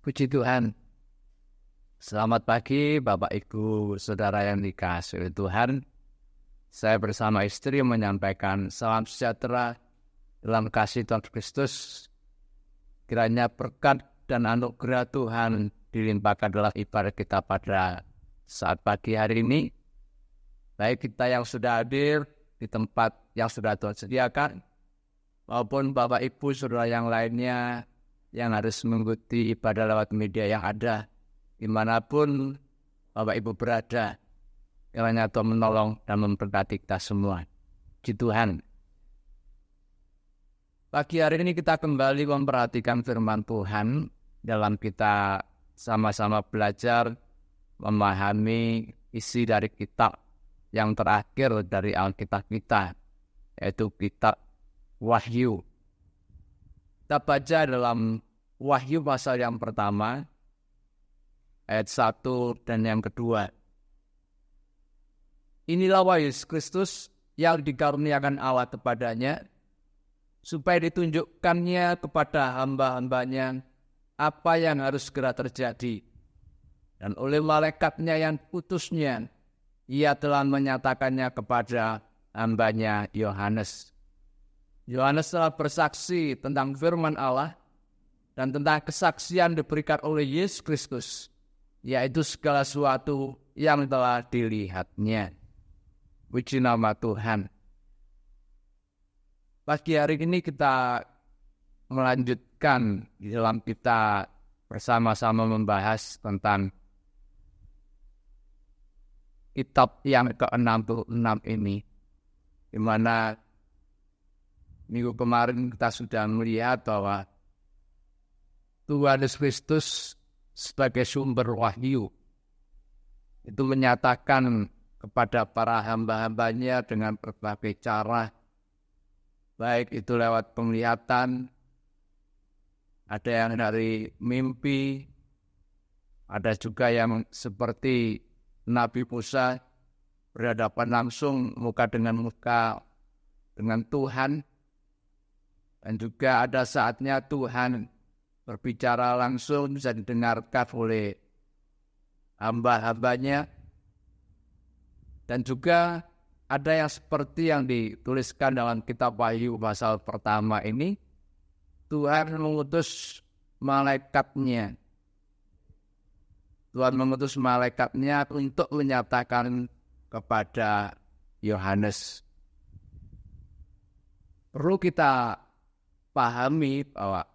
Puji Tuhan. Selamat pagi Bapak Ibu Saudara yang dikasihi oleh Tuhan. Saya bersama istri menyampaikan salam sejahtera dalam kasih Tuhan Kristus. Kiranya berkat dan anugerah Tuhan dilimpahkan dalam ibadah kita pada saat pagi hari ini. Baik kita yang sudah hadir di tempat yang sudah Tuhan sediakan, maupun Bapak Ibu Saudara yang lainnya yang harus mengikuti ibadah lewat media yang ada, dimanapun Bapak Ibu berada. Kiranya Tuhan menolong dan memberkati kita semua. Puji Tuhan. Pagi hari ini kita kembali memperhatikan firman Tuhan dalam kita sama-sama belajar memahami isi dari kitab yang terakhir dari Alkitab kita, yaitu kitab Wahyu. Kita baca dalam Wahyu pasal yang pertama, ayat 1 dan yang kedua. Inilah wahyu Yesus Kristus yang dikaruniakan Allah kepadanya, supaya ditunjukkannya kepada hamba-hambanya apa yang harus segera terjadi. Dan oleh malaikatnya yang putusnya, ia telah menyatakannya kepada hambanya Yohanes. Yohanes telah bersaksi tentang firman Allah dan tentang kesaksian diberikan oleh Yesus Kristus, yaitu segala sesuatu yang telah dilihatnya. Puji nama Tuhan. Pagi hari ini kita melanjutkan di dalam kita bersama-sama membahas tentang kitab yang ke-66 ini, di mana minggu kemarin kita sudah melihat bahwa Tuhan Yesus Kristus sebagai sumber wahyu itu menyatakan kepada para hamba-hambanya dengan berbagai cara, baik itu lewat penglihatan, ada yang dari mimpi, ada juga yang seperti Nabi Musa berhadapan langsung muka dengan muka dengan Tuhan, dan juga ada saatnya Tuhan berbicara langsung bisa didengarkan oleh hamba-hambanya. Dan juga ada yang seperti yang dituliskan dalam kitab Wahyu pasal pertama ini, Tuhan mengutus malaikatnya. Tuhan mengutus malaikatnya untuk menyatakan kepada Yohanes. Perlu kita pahami bahwa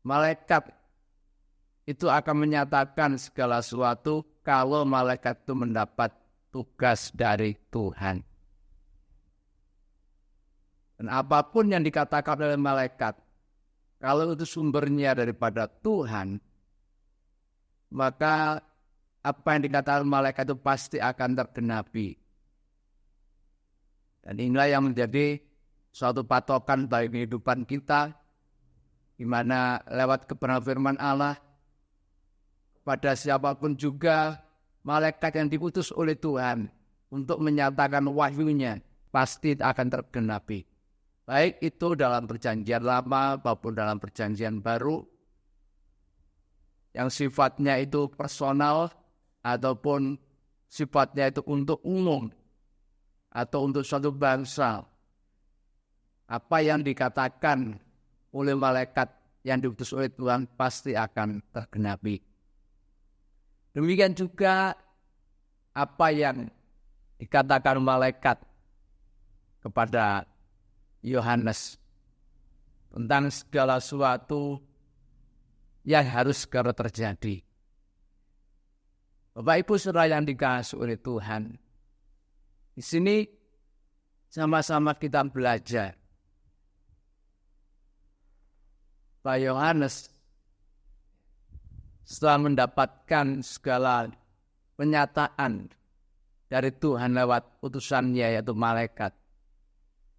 malaikat itu akan menyatakan segala sesuatu kalau malaikat itu mendapat tugas dari Tuhan. Dan apapun yang dikatakan oleh malaikat, kalau itu sumbernya daripada Tuhan, maka apa yang dikatakan malaikat itu pasti akan tergenapi. Dan inilah yang menjadi suatu patokan bagi kehidupan kita, di mana lewat kebenaran firman Allah, pada siapapun juga malaikat yang diutus oleh Tuhan untuk menyatakan wahyunya pasti akan tergenapi. Baik itu dalam perjanjian lama maupun dalam perjanjian baru, yang sifatnya itu personal ataupun sifatnya itu untuk umum atau untuk suatu bangsa. Apa yang dikatakan oleh malaikat yang diutus oleh Tuhan pasti akan tergenapi. Demikian juga apa yang dikatakan malaikat kepada Yohanes tentang segala sesuatu yang harus segera terjadi. Bapak Ibu Saudara yang dikasihi oleh Tuhan, di sini sama-sama kita belajar. Pak Yohanes setelah mendapatkan segala penyataan dari Tuhan lewat utusannya yaitu malaikat,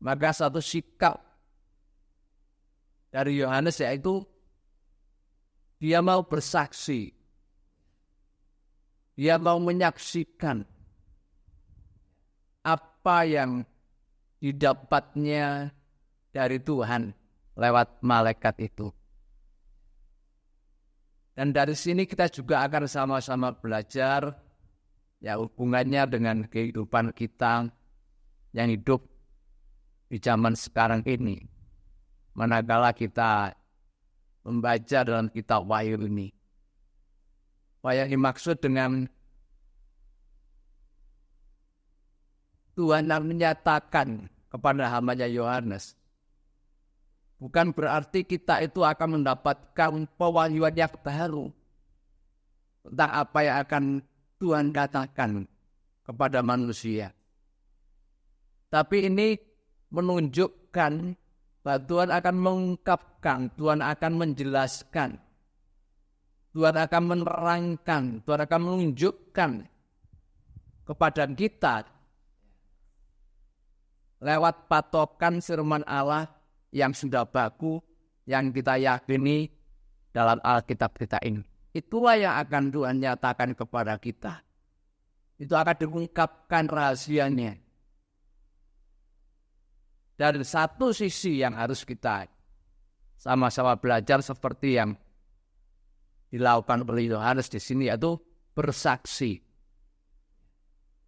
maka satu sikap dari Yohanes yaitu dia mau bersaksi. Dia mau menyaksikan apa yang didapatnya dari Tuhan lewat malaikat itu. Dan dari sini kita juga akan sama-sama belajar ya hubungannya dengan kehidupan kita yang hidup di zaman sekarang ini. Manakala kita membaca dalam kitab Wahyu ini. Apa yang dimaksud dengan Tuhan yang menyatakan kepada hamba-Nya Yohanes, bukan berarti kita itu akan mendapatkan pewahyuan yang baru tentang apa yang akan Tuhan katakan kepada manusia. Tapi ini menunjukkan bahwa Tuhan akan mengungkapkan, Tuhan akan menjelaskan, Tuhan akan menerangkan, Tuhan akan menunjukkan kepada kita lewat patokan firman Allah yang sudah baku, yang kita yakini dalam Alkitab kita ini. Itulah yang akan Tuhan nyatakan kepada kita. Itu akan diungkapkan rahasianya. Dari satu sisi yang harus kita sama-sama belajar seperti yang dilakukan oleh Yohanes di sini yaitu bersaksi.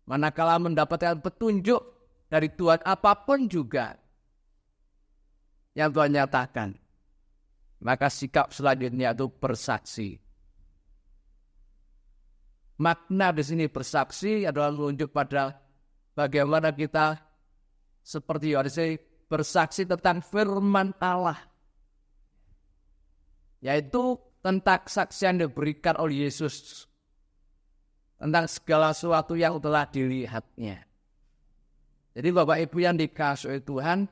Manakala mendapatkan petunjuk dari Tuhan apapun juga yang Tuhan nyatakan, maka sikap selanjutnya itu bersaksi. Makna di sini bersaksi adalah menunjuk pada bagaimana kita seperti Yohanes bersaksi tentang firman Allah, yaitu tentang kesaksian yang diberikan oleh Yesus tentang segala sesuatu yang telah dilihatnya. Jadi Bapak Ibu yang dikasihi Tuhan,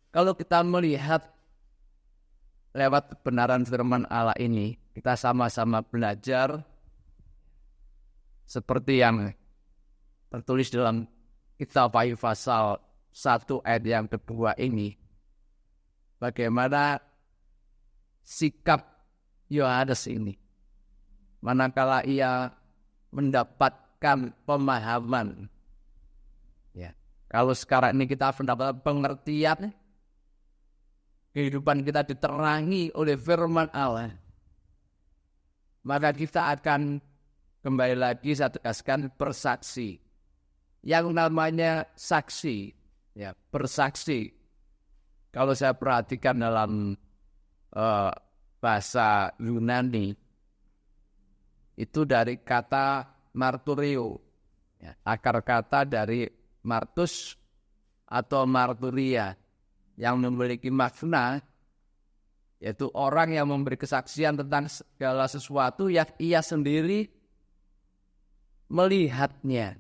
kalau kita melihat lewat kebenaran firman Allah ini, kita sama-sama belajar seperti yang tertulis dalam kitab Wahyu pasal 1 ayat yang kedua ini, bagaimana sikap Yohanes ini manakala ia mendapatkan pemahaman. Ya, kalau sekarang ini kita mendapat pengertian, kehidupan kita diterangi oleh firman Allah, maka kita akan kembali lagi saya tegaskan bersaksi. Yang namanya saksi, ya bersaksi. Kalau saya perhatikan dalam bahasa Yunani, itu dari kata marturio, ya, akar kata dari martus atau marturia, yang memiliki makna yaitu orang yang memberi kesaksian tentang segala sesuatu yang ia sendiri melihatnya.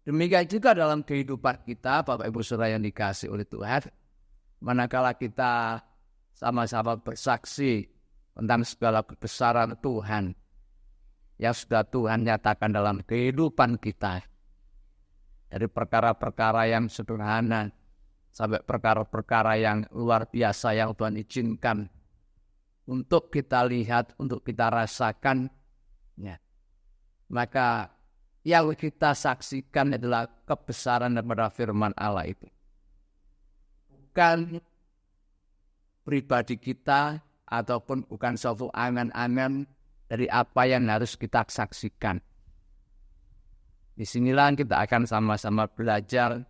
Demikian juga dalam kehidupan kita, Bapak Ibu Saudara yang dikasihi oleh Tuhan, manakala kita sama-sama bersaksi tentang segala kebesaran Tuhan yang sudah Tuhan nyatakan dalam kehidupan kita, dari perkara-perkara yang sederhana sampai perkara-perkara yang luar biasa yang Tuhan izinkan untuk kita lihat, untuk kita rasakan, ya. Maka yang kita saksikan adalah kebesaran daripada firman Allah itu. Bukan pribadi kita ataupun bukan suatu angan-angan dari apa yang harus kita saksikan. Disinilah kita akan sama-sama belajar.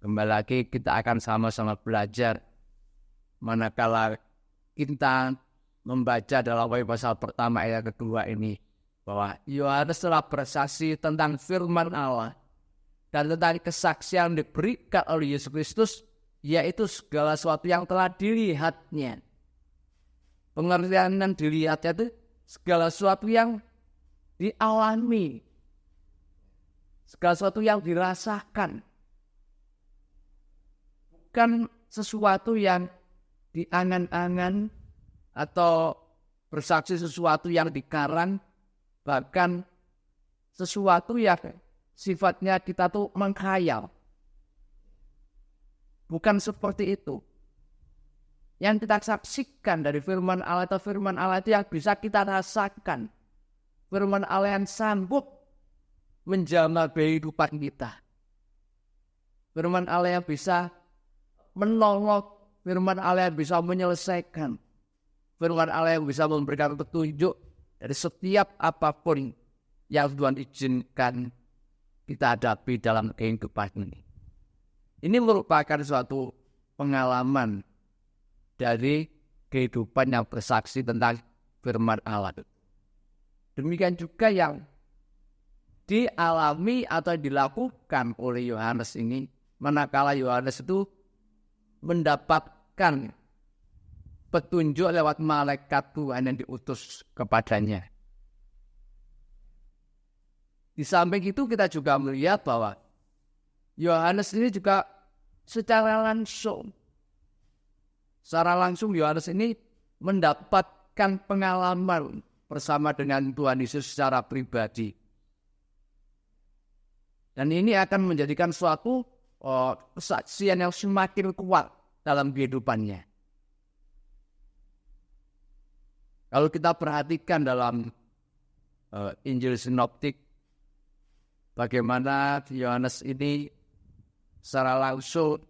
Kembali lagi kita akan sama-sama belajar manakala kita membaca dalam Wahyu pasal pertama ayat kedua ini, bahwa Yohanes telah bersaksi tentang firman Allah dan tentang kesaksian yang diberikan oleh Yesus Kristus, yaitu segala sesuatu yang telah dilihatnya. Pengertian yang dilihatnya itu segala sesuatu yang dialami, segala sesuatu yang dirasakan, bukan sesuatu yang diangan-angan atau bersaksi sesuatu yang dikarang, bahkan sesuatu yang sifatnya kita tuh menghayal. Bukan seperti itu. Yang kita saksikan dari firman Allah atau firman Allah itu yang bisa kita rasakan. Firman Allah yang sanggup menjamah kehidupan kita. Firman Allah yang bisa menolong, firman Allah yang bisa menyelesaikan, firman Allah yang bisa memberikan petunjuk dari setiap apapun yang Tuhan izinkan kita hadapi dalam kehidupan ini. Ini merupakan suatu pengalaman dari kehidupan yang bersaksi tentang firman Allah. Demikian juga yang dialami atau dilakukan oleh Yohanes ini, manakala Yohanes itu mendapatkan petunjuk lewat malaikat Tuhan yang diutus kepadanya. Di samping itu kita juga melihat bahwa Yohanes ini juga secara langsung Yohanes ini mendapatkan pengalaman bersama dengan Tuhan Yesus secara pribadi. Dan ini akan menjadikan suatu kesaksian yang semakin kuat dalam kehidupannya. Kalau kita perhatikan dalam Injil Sinoptik, bagaimana Yohanes ini secara langsung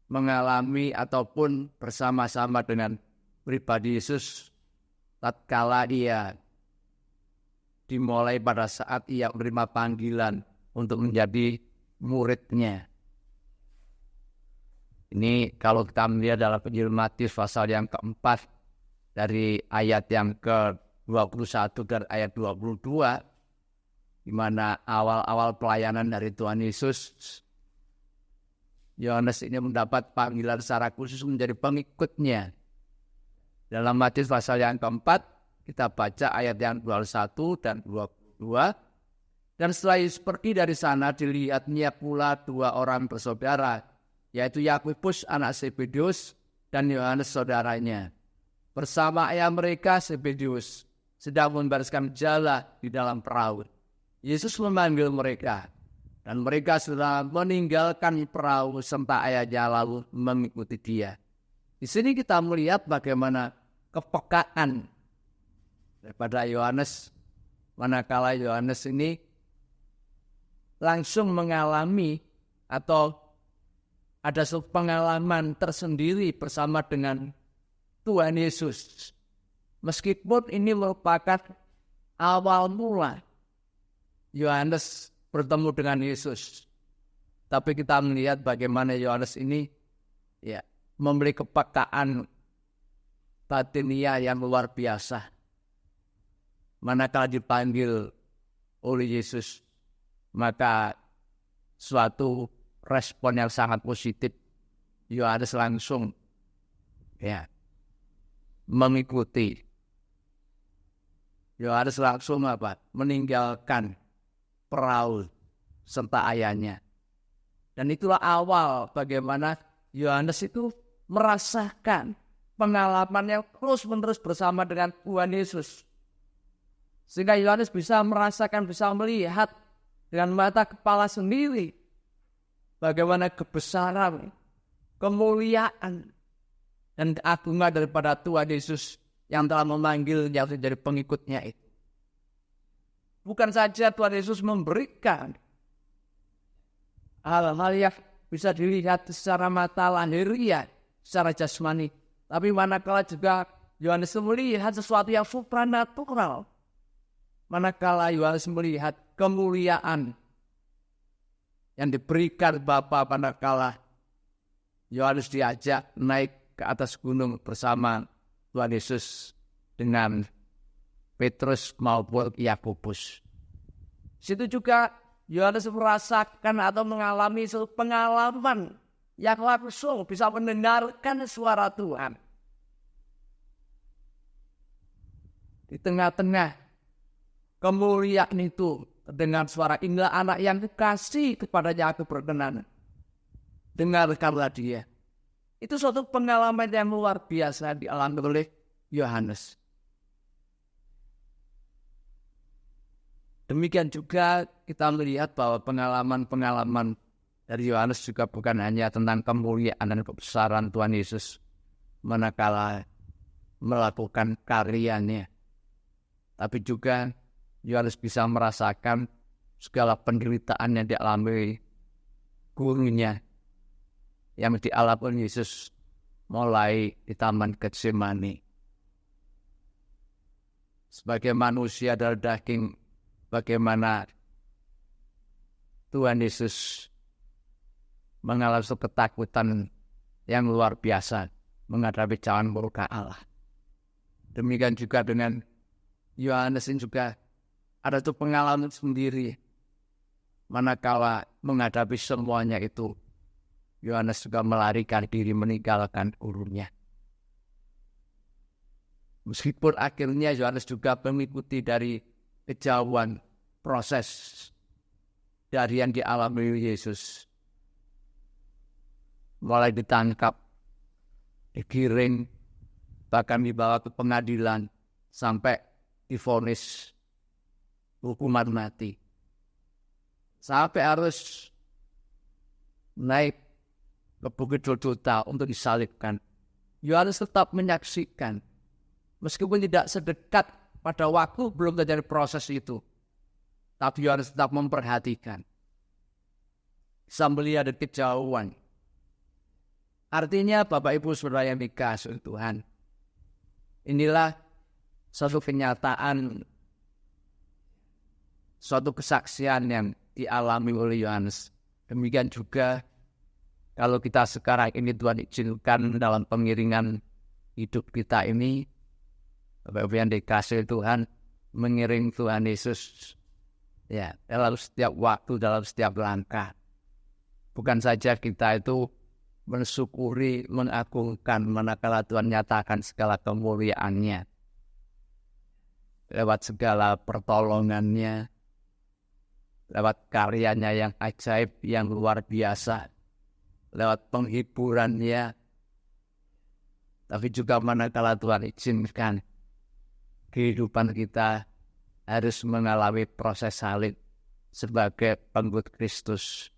mengalami ataupun bersama-sama dengan pribadi Yesus tatkala ia dimulai pada saat ia menerima panggilan untuk menjadi muridnya. Ini kalau kita melihat dalam Injil Matius pasal yang keempat dari ayat yang ke-21 dan ayat 22, di mana awal-awal pelayanan dari Tuhan Yesus, Yohanes ini mendapat panggilan secara khusus menjadi pengikutnya. Dalam Matius pasal yang keempat, kita baca ayat yang 21 dan 22. Dan setelah Yesus pergi dari sana, dilihatnya pula dua orang bersaudara, yaitu Yakobus anak Zebedeus dan Yohanes saudaranya. Bersama ayah mereka Zebedeus sedang membereskan jala di dalam perahu. Yesus memanggil mereka, dan mereka sudah meninggalkan perahu serta ayahnya lalu mengikuti dia. Di sini kita melihat bagaimana kepekaan daripada Yohanes, manakala Yohanes ini langsung mengalami atau ada suatu pengalaman tersendiri bersama dengan Tuhan Yesus. Meskipun ini merupakan awal mula Yohanes bertemu dengan Yesus, tapi kita melihat bagaimana Yohanes ini memiliki kepekaan batinia yang luar biasa. Manakala dipanggil oleh Yesus, maka suatu respon yang sangat positif. Yohanes langsung mengikuti. Yohanes langsung meninggalkan perahu serta ayahnya. Dan itulah awal bagaimana Yohanes itu merasakan pengalaman yang terus-menerus bersama dengan Tuhan Yesus. Sehingga Yohanes bisa merasakan, bisa melihat dengan mata kepala sendiri bagaimana kebesaran, kemuliaan, dan keagungan daripada Tuhan Yesus yang telah memanggilnya menjadi pengikutnya itu. Bukan saja Tuhan Yesus memberikan hal-hal yang bisa dilihat secara mata lahiriah, secara jasmani, tapi manakala juga Yohanes melihat sesuatu yang supranatural. Manakala Yohanes melihat kemuliaan yang diberikan Bapa manakala Yohanes diajak naik ke atas gunung bersama Tuhan Yesus dengan Petrus maupun Yakobus. Situ juga Yohanes merasakan atau mengalami suatu pengalaman yang langsung bisa mendengarkan suara Tuhan. Di tengah-tengah kemuliaan itu terdengar suara, inilah anak yang dikasih kepadanya aku berkenan. Dengarkanlah dia. Itu suatu pengalaman yang luar biasa dialami oleh Yohanes. Demikian juga kita melihat bahwa pengalaman-pengalaman dari Yohanes juga bukan hanya tentang kemuliaan dan kebesaran Tuhan Yesus manakala melakukan karyanya, tapi juga Yohanes bisa merasakan segala penderitaan yang dialami gurunya yang dialami Yesus mulai di Taman Getsemani. Sebagai manusia dari daging, bagaimana Tuhan Yesus mengalami ketakutan yang luar biasa menghadapi cawan murka Allah. Demikian juga dengan Yohanes ini juga ada tuh pengalaman sendiri. Manakala menghadapi semuanya itu, Yohanes juga melarikan diri meninggalkan gurunya. Meskipun akhirnya Yohanes juga mengikuti dari kejauhan proses dari yang dialami Yesus. Mulai ditangkap, digiring, bahkan dibawa ke pengadilan, sampai divonis hukuman mati. Sampai harus naik ke Bukit Golgota untuk disalibkan. Yohanes tetap menyaksikan. Meskipun tidak sedekat pada waktu belum terjadi proses itu. Tapi Yohanes tetap memperhatikan. Bisa melihat dari kejauhan. Artinya Bapak Ibu Saudara yang dikasihi Tuhan. Inilah suatu kenyataan, suatu kesaksian yang dialami oleh Yohanes. Demikian juga kalau kita sekarang ini Tuhan izinkan dalam pengiringan hidup kita ini, Bapak Ibu yang dikasihi Tuhan, mengiring Tuhan Yesus ya dalam setiap waktu, dalam setiap langkah. Bukan saja kita itu mensyukuri, mengagungkan manakala Tuhan nyatakan segala kemuliaannya lewat segala pertolongannya, lewat karyanya yang ajaib, yang luar biasa, lewat penghiburannya. Tapi juga manakala Tuhan izinkan kehidupan kita harus mengalami proses salib sebagai pengikut Kristus.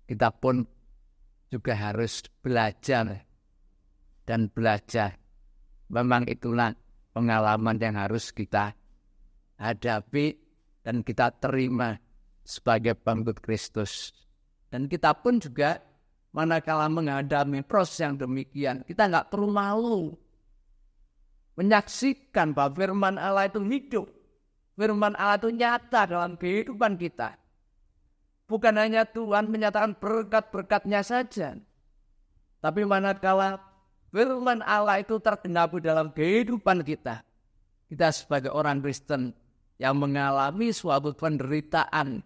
Kita pun juga harus belajar dan belajar. Memang itulah pengalaman yang harus kita hadapi dan kita terima sebagai pengikut Kristus. Dan kita pun juga manakala menghadapi proses yang demikian, kita nggak perlu malu menyaksikan bahwa firman Allah itu hidup. Firman Allah itu nyata dalam kehidupan kita. Bukan hanya Tuhan menyatakan berkat-berkatnya saja. Tapi manakala firman Allah itu tergenapi dalam kehidupan kita. Kita sebagai orang Kristen yang mengalami suatu penderitaan.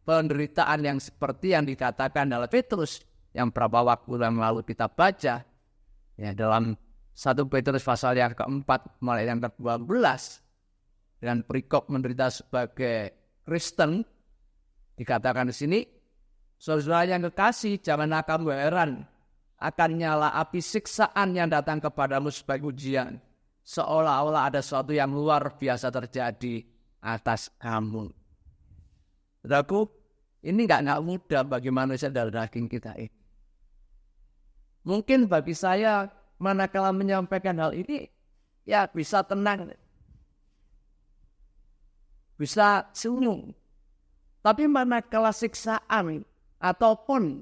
Penderitaan yang seperti yang dikatakan dalam Petrus. Yang berapa waktu yang lalu kita baca. Ya, dalam 1 Petrus pasal yang keempat mulai yang ke-12. Dengan perikop menderita sebagai Kristen. Dikatakan di sini, saudara yang kekasih, jangan kamu heran akan nyala api siksaan yang datang kepadamu sebagai ujian, seolah-olah ada sesuatu yang luar biasa terjadi atas kamu. Saudaraku, ini nggak mudah bagi manusia dari daging kita ini. Mungkin bagi saya, manakala menyampaikan hal ini, ya bisa tenang, bisa senyum. Tapi manakala siksaan ataupun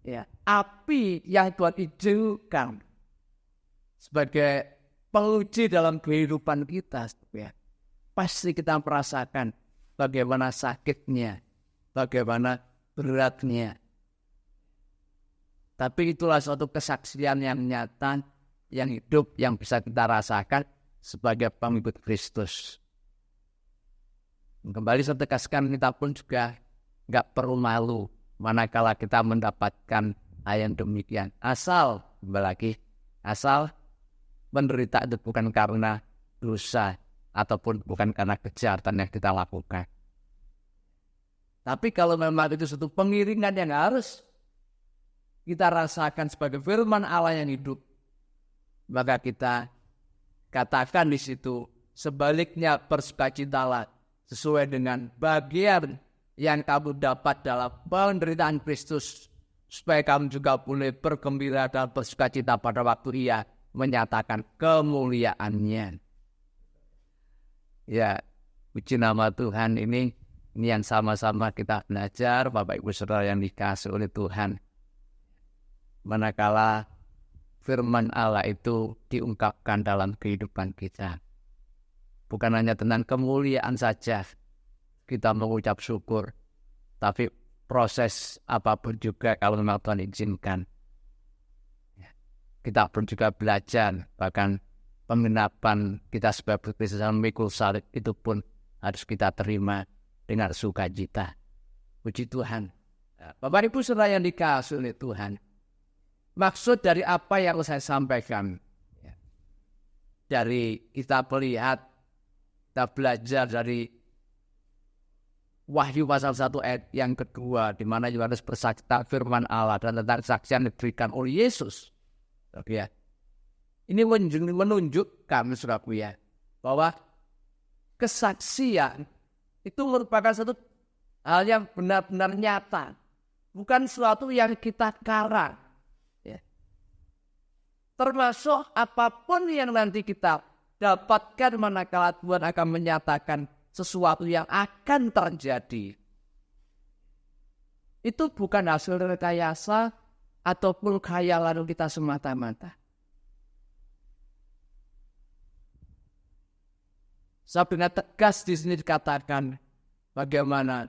ya api yang Tuhan izinkan sebagai penguji dalam kehidupan kita, ya, pasti kita merasakan bagaimana sakitnya, bagaimana beratnya. Tapi itulah suatu kesaksian yang nyata, yang hidup, yang bisa kita rasakan sebagai pengikut Kristus. Kembali saya tegaskan, kita pun juga nggak perlu malu manakala kita mendapatkan hal yang demikian. Asal menderita itu bukan karena dosa ataupun bukan karena kejahatan yang kita lakukan. Tapi kalau memang itu suatu pengiringan yang harus kita rasakan sebagai firman Allah yang hidup, maka kita katakan di situ, sebaliknya bersukacitalah sesuai dengan bagian yang kamu dapat dalam penderitaan Kristus, supaya kamu juga boleh bergembira dan bersukacita pada waktu Ia menyatakan kemuliaannya. Ya, puji nama Tuhan. Ini yang sama-sama kita belajar, Bapak Ibu Saudara yang dikasihi oleh Tuhan. Manakala firman Allah itu diungkapkan dalam kehidupan kita, bukan hanya tentang kemuliaan saja kita mengucap syukur, tapi proses apapun juga kalau memang Tuhan izinkan, kita pun juga belajar. Bahkan penggenapan kita sebagai Kristus dalam memikul salib itu pun harus kita terima dengan sukacita. Puji Tuhan. Bapak Ibu Saudara yang dikasihi oleh Tuhan, maksud dari apa yang saya sampaikan, dari kita melihat, kita belajar dari Wahyu pasal 1 ayat yang kedua, di mana Yohanes bersaksi firman Allah dan tentang kesaksian diberikan oleh Yesus. Oke, ya. Ini menunjukkan, saudaraku ya, bahwa kesaksian itu merupakan satu hal yang benar-benar nyata, bukan sesuatu yang kita karang. Ya. Termasuk apapun yang nanti kita dapatkan manakala Tuhan akan menyatakan sesuatu yang akan terjadi. Itu bukan hasil rekayasa ataupun khayalan kita semata-mata. Saya dengan tegas di sini dikatakan bagaimana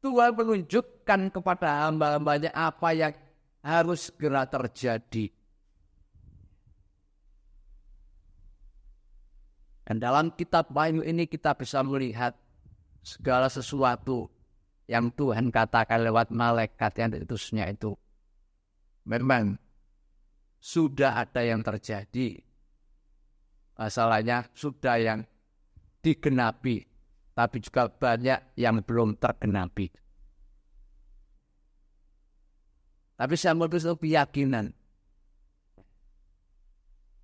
Tuhan menunjukkan kepada hamba-hambanya apa yang harus segera terjadi. Dan dalam kitab Wahyu ini kita bisa melihat segala sesuatu yang Tuhan katakan lewat malaikat yang diutusnya itu memang sudah ada yang terjadi. Masalahnya sudah yang digenapi, tapi juga banyak yang belum tergenapi. Tapi saya memiliki keyakinan,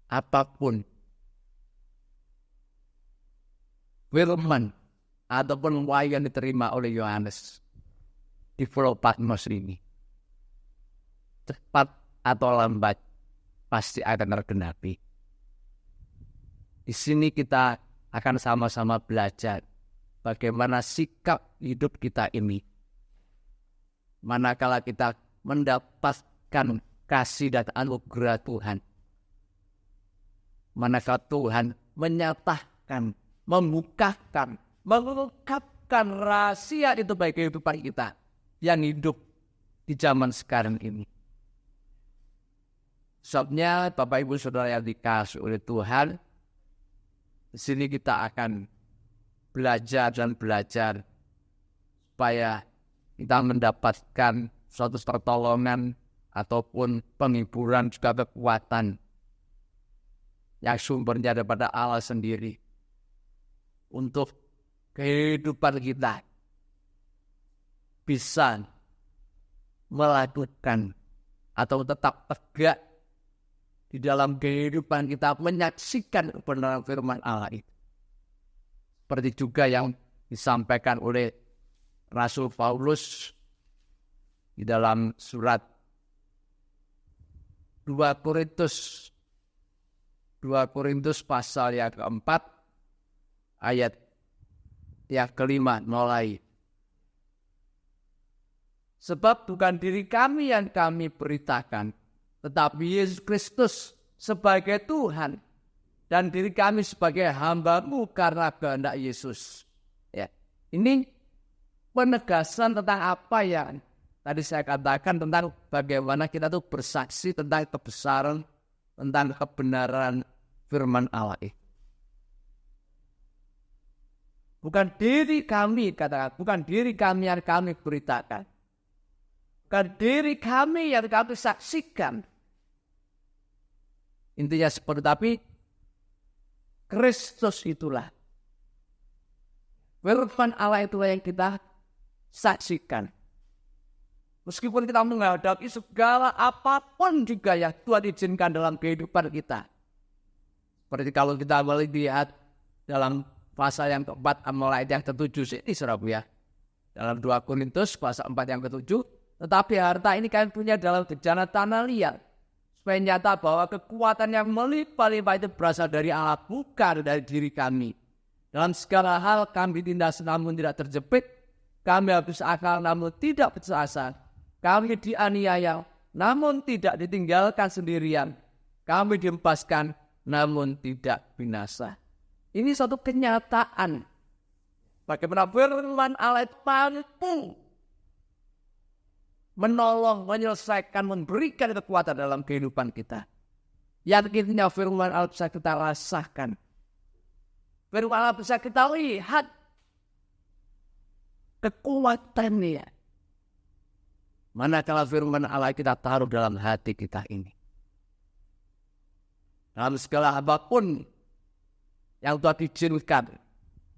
apapun firman ataupun wahyu yang diterima oleh Yohanes di Pulau Patmos ini, cepat atau lambat pasti akan tergenapi. Di sini kita akan sama-sama belajar bagaimana sikap hidup kita ini, manakala kita mendapatkan kasih dan anugerah Tuhan, manakala Tuhan menyatakan, membukakan, mengungkapkan rahasia itu bagi kehidupan kita yang hidup di zaman sekarang ini. Sebabnya Bapak Ibu Saudara yang dikasihi oleh Tuhan, di sini kita akan belajar dan belajar supaya kita mendapatkan suatu pertolongan ataupun penghiburan juga kekuatan yang sumbernya daripada Allah sendiri untuk kehidupan kita bisa melakukan atau tetap tegak di dalam kehidupan kita menyaksikan kebenaran firman Allah itu. Seperti juga yang disampaikan oleh Rasul Paulus di dalam surat 2 Korintus pasal yang keempat ayat yang kelima mulai. Sebab bukan diri kami yang kami beritakan, tetapi Yesus Kristus sebagai Tuhan dan diri kami sebagai hamba-Mu karena kehendak Yesus. Ya, ini penegasan tentang apa yang tadi saya katakan tentang bagaimana kita tuh bersaksi tentang kebesaran, tentang kebenaran firman Allah itu. Bukan diri kami, katakan, bukan diri kami yang kami beritakan. Bukan diri kami yang kami saksikan. Intinya seperti, tapi Kristus itulah. Firman Allah itulah yang kita saksikan. Meskipun kita menghadapi segala apapun juga yang Tuhan izinkan dalam kehidupan kita. Seperti kalau kita melihat dalam pasal yang keempat mulai yang ketujuh sini, saudaraku ya. Dalam 2 Korintus pasal 4 yang ketujuh. Tetapi harta ini kalian punya dalam bejana tanah liat. Supaya nyata bahwa kekuatan yang melimpah-limpah itu berasal dari Allah, bukan dari diri kami. Dalam segala hal kami tindas namun tidak terjepit. Kami habis akal namun tidak putus asa. Kami dianiaya namun tidak ditinggalkan sendirian. Kami dihempaskan namun tidak binasa. Ini satu kenyataan. Bagaimana firman Allah itu mampu menolong, menyelesaikan, memberikan kekuatan dalam kehidupan kita. Yang akhirnya firman Allah bisa kita rasakan. Firman Allah bisa kita lihat kekuatannya. Manakala firman Allah kita taruh dalam hati kita ini. Dalam segala apapun yang Tuhan izinkan,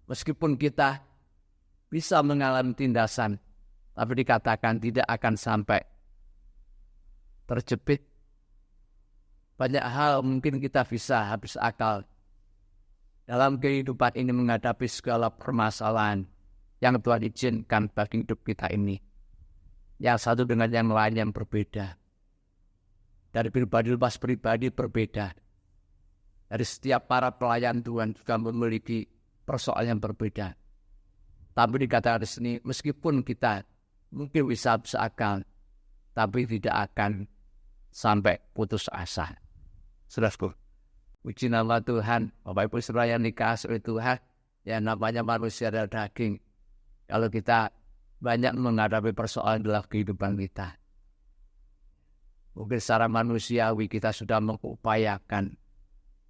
meskipun kita bisa mengalami tindasan, tapi dikatakan tidak akan sampai terjepit. Banyak hal mungkin kita bisa habis akal dalam kehidupan ini menghadapi segala permasalahan yang Tuhan izinkan bagi hidup kita ini. Yang satu dengan yang lain yang berbeda. Dari pribadi lepas pribadi berbeda. Dari setiap para pelayan Tuhan juga memiliki persoalan yang berbeda. Tapi dikatakan di sini, meskipun kita mungkin bisa akal, tapi tidak akan sampai putus asa. Saudaraku, puji nama Tuhan, Bapak Ibu Saudara yang dikasihi oleh Tuhan, yang namanya manusia dan daging. Kalau kita banyak menghadapi persoalan dalam kehidupan kita, mungkin secara manusiawi kita sudah mengupayakan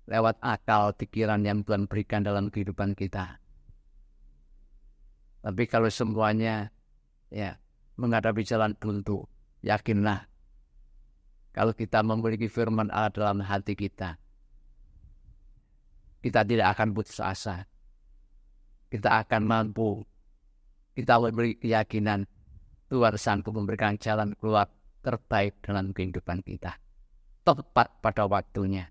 lewat akal pikiran yang Tuhan berikan dalam kehidupan kita. Tapi kalau semuanya menghadapi jalan buntu, yakinlah kalau kita memiliki firman Allah dalam hati kita, kita tidak akan putus asa. Kita akan mampu, kita memiliki keyakinan Tuhan sanggup memberikan jalan keluar terbaik dalam kehidupan kita. Tepat pada waktunya.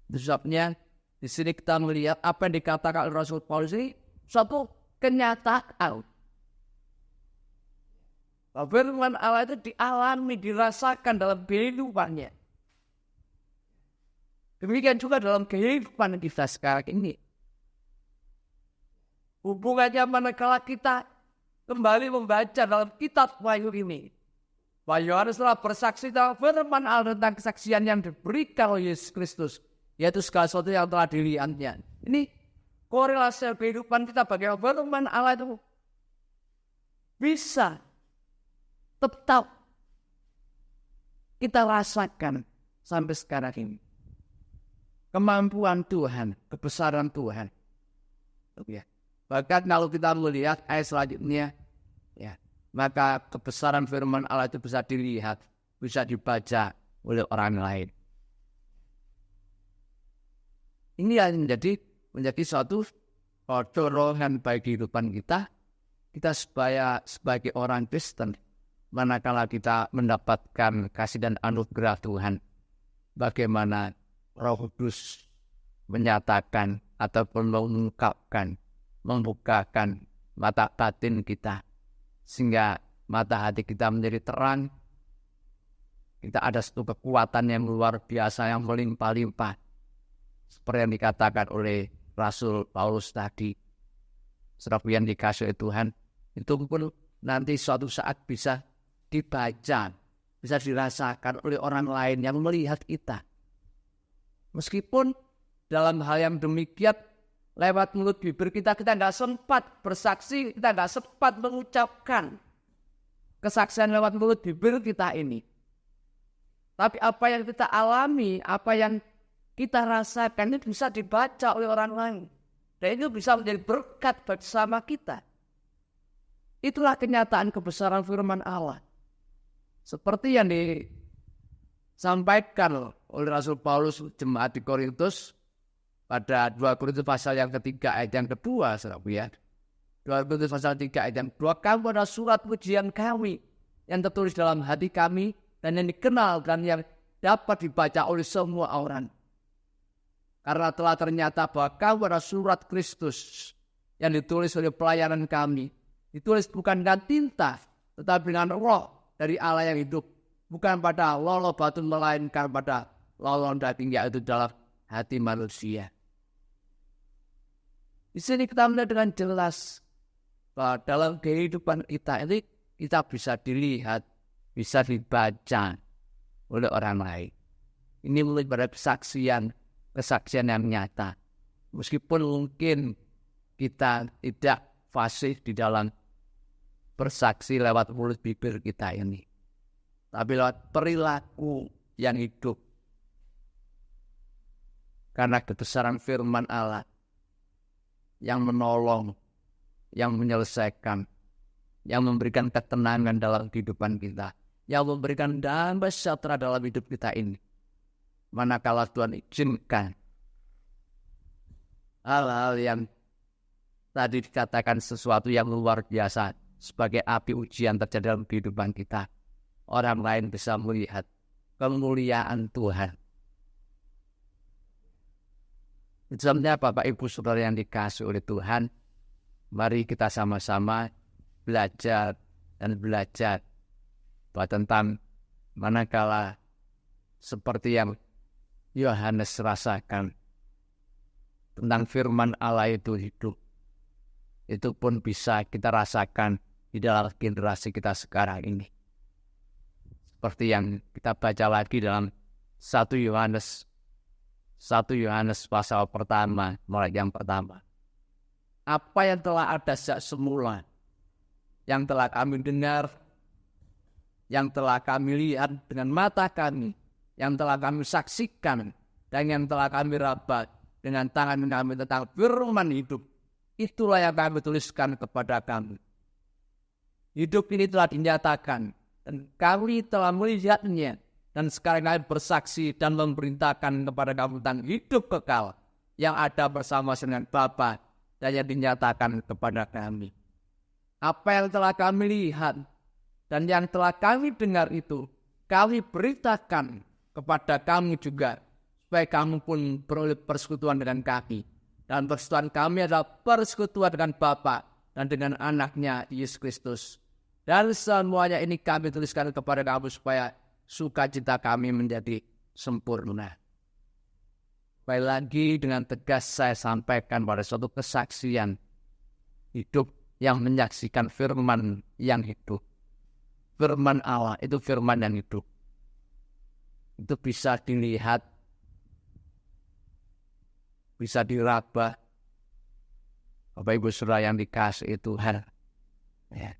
Itu sebabnya di sini kita melihat apa yang dikatakan oleh Rasul Paulus ini suatu kenyataan. Firman Allah itu dialami, dirasakan dalam kehidupannya. Demikian juga dalam kehidupan kita sekarang ini. Hubungannya manakala kita kembali membaca dalam kitab Wahyu ini. Wahyu Yohanes telah bersaksi dalam firman Allah tentang kesaksian yang diberikan oleh Yesus Kristus. Yaitu segala sesuatu yang telah dilihatnya. Ini korelasi kehidupan kita bagaimana firman Allah itu bisa tetap kita rasakan sampai sekarang ini. Kemampuan Tuhan, kebesaran Tuhan. Bahkan kalau kita melihat ayat selanjutnya, maka kebesaran firman Allah itu bisa dilihat, bisa dibaca oleh orang lain. Ini yang menjadi suatu dorongan bagi kehidupan kita sebagai orang Kristen, manakala kita mendapatkan kasih dan anugerah Tuhan, bagaimana Roh Kudus menyatakan ataupun mengungkapkan, membukakan mata batin kita, sehingga mata hati kita menjadi terang. Kita ada satu kekuatan yang luar biasa, yang melimpah-limpah. Seperti yang dikatakan oleh Rasul Paulus tadi. Saudara yang dikasihi Tuhan, itu pun nanti suatu saat bisa dibaca, bisa dirasakan oleh orang lain yang melihat kita. Meskipun dalam hal yang demikian, lewat mulut bibir kita nggak sempat bersaksi, kita nggak sempat mengucapkan. kesaksian lewat mulut bibir kita ini. Tapi apa yang kita alami, apa yang kita rasakan itu bisa dibaca oleh orang lain. Dan itu bisa menjadi berkat bersama kita. Itulah kenyataan kebesaran firman Allah. Seperti yang disampaikan oleh Rasul Paulus jemaat di Korintus pada 2 Korintus pasal yang ketiga ayat yang kedua, saudara ya. 2 Korintus pasal 3 ayat yang kedua, kamu adalah surat pujian kami yang tertulis dalam hati kami dan yang dikenal dan yang dapat dibaca oleh semua orang. Karena telah ternyata bahwa kamu adalah surat Kristus yang ditulis oleh pelayanan kami. Ditulis bukan dengan tinta, tetapi dengan roh dari Allah yang hidup. Bukan pada lolo batu, melainkan pada lolo daging, yaitu dalam hati manusia. Di sini kita melihat dengan jelas bahwa dalam kehidupan kita ini kita bisa dilihat, bisa dibaca oleh orang lain. Ini merupakan kesaksian yang nyata. Meskipun mungkin kita tidak fasih di dalam bersaksi lewat mulut bibir kita ini, tapi lewat perilaku yang hidup. Karena kebesaran firman Allah yang menolong, yang menyelesaikan, yang memberikan ketenangan dalam kehidupan kita, yang memberikan damai sejahtera dalam hidup kita ini. Manakala Tuhan izinkan hal-hal yang tadi dikatakan sesuatu yang luar biasa sebagai api ujian terjadi dalam kehidupan kita, orang lain bisa melihat kemuliaan Tuhan. Sebenarnya Bapak Ibu Saudara yang dikasihi oleh Tuhan, mari kita sama-sama belajar bahwa tentang manakala seperti yang Yohanes rasakan tentang firman Allah itu hidup, itu pun bisa kita rasakan di dalam generasi kita sekarang ini. Seperti yang kita baca lagi dalam 1 Yohanes pasal pertama, mulai yang pertama. Apa yang telah ada sejak semula, yang telah kami dengar, yang telah kami lihat dengan mata kami, yang telah kami saksikan, dan yang telah kami raba dengan tangan kami tentang firman hidup, itulah yang kami tuliskan kepada kamu. Hidup ini telah dinyatakan, dan kami telah melihatnya, dan sekarang kami bersaksi dan memerintahkan kepada kamu tentang hidup kekal yang ada bersama dengan Bapa dan yang dinyatakan kepada kami. Apa yang telah kami lihat dan yang telah kami dengar itu, kami beritakan kepada kamu juga, supaya kamu pun beroleh persekutuan dengan kami. Dan persekutuan kami adalah persekutuan dengan Bapa dan dengan anaknya Yesus Kristus. Dan semuanya ini kami tuliskan kepada kamu supaya sukacita kami menjadi sempurna. Baik lagi dengan tegas saya sampaikan pada suatu kesaksian hidup yang menyaksikan firman yang hidup. Firman Allah itu firman yang hidup. Itu bisa dilihat, bisa diraba. Bapak Ibu Saudara yang dikasihi Tuhan. Ya.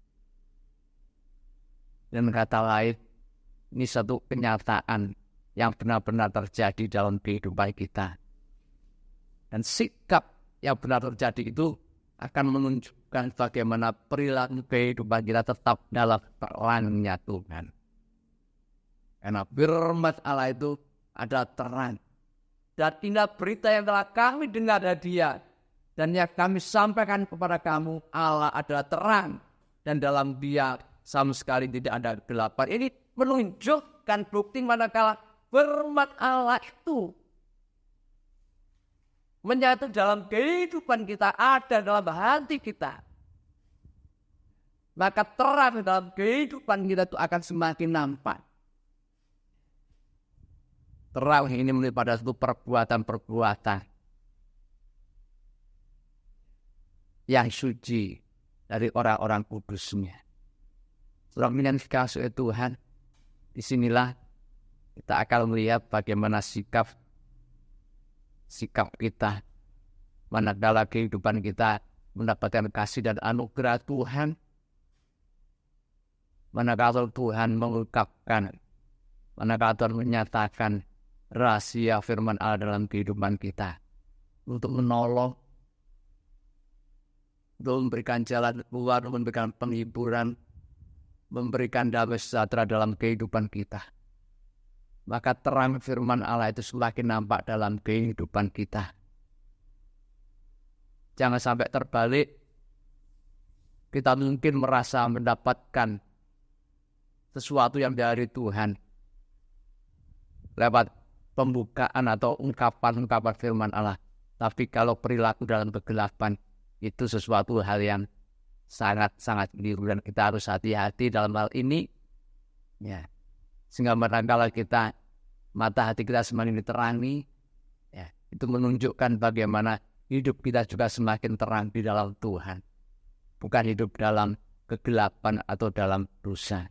Dan kata lain, ini satu kenyataan yang benar-benar terjadi dalam kehidupan kita. Dan sikap yang benar terjadi itu akan menunjukkan bagaimana perilaku kehidupan kita tetap dalam terangnya Tuhan. Karena firman Allah itu ada terang. Dan ini berita yang telah kami dengar dari Dia. Dan yang kami sampaikan kepada kamu, Allah adalah terang. Dan dalam Dia sama sekali tidak ada kegelapan. Ini menunjukkan bukti manakala firman Allah itu menyatu dalam kehidupan kita, ada dalam hati kita. Maka terang dalam kehidupan kita itu akan semakin nampak. Terang ini pada satu perbuatan-perbuatan yang suci dari orang-orang kudusnya. Seorang yang dikasihi Tuhan, disinilah kita akan melihat bagaimana sikap kita manakala kehidupan kita mendapatkan kasih dan anugerah Tuhan. manakala Tuhan mengungkapkan, manakala Tuhan menyatakan rahasia firman Allah dalam kehidupan kita, untuk menolong, untuk memberikan jalan keluar, memberikan penghiburan, memberikan damai sejahtera dalam kehidupan kita. Maka terang firman Allah itu semakin nampak dalam kehidupan kita. Jangan sampai terbalik, kita mungkin merasa mendapatkan sesuatu yang dari Tuhan lewat pembukaan atau ungkapan-ungkapan firman Allah. Tapi kalau perilaku dalam kegelapan, itu sesuatu hal yang sangat-sangat keliru, dan kita harus hati-hati dalam hal ini. Ya. Sehingga manakala kita, mata hati kita semakin diterangi, ya, itu menunjukkan bagaimana hidup kita juga semakin terang di dalam Tuhan. Bukan hidup dalam kegelapan atau dalam dosa.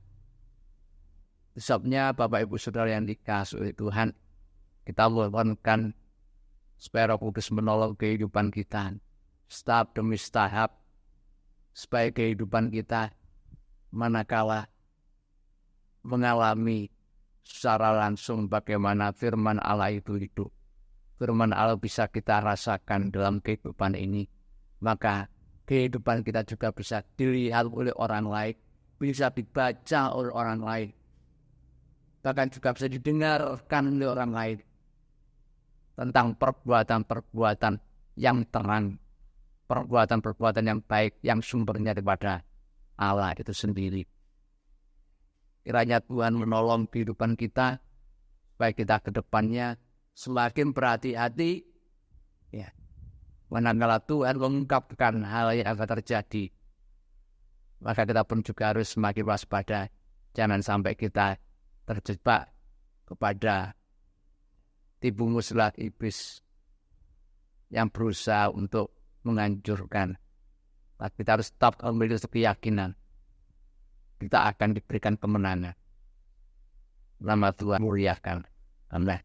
Sebabnya Bapak Ibu Saudara yang dikasihi oleh Tuhan, kita mohonkan supaya Roh Kudus menolong kehidupan kita, tahap demi tahap, supaya kehidupan kita manakala mengalami secara langsung bagaimana firman Allah itu hidup, firman Allah bisa kita rasakan dalam kehidupan ini, maka kehidupan kita juga bisa dilihat oleh orang lain, bisa dibaca oleh orang lain, bahkan juga bisa didengarkan oleh orang lain tentang perbuatan-perbuatan yang terang, perbuatan-perbuatan yang baik, yang sumbernya daripada Allah itu sendiri. Kiranya Tuhan menolong kehidupan kita, supaya kita ke depannya semakin berhati-hati, ya, manakala Tuhan mengungkapkan hal yang akan terjadi, maka kita pun juga harus semakin waspada, jangan sampai kita terjebak kepada tipu muslihat iblis yang berusaha untuk menghancurkan. Tapi kita harus tetap memiliki keyakinan kita akan diberikan kemenangan. Nama Tuhan muliakan. Amin.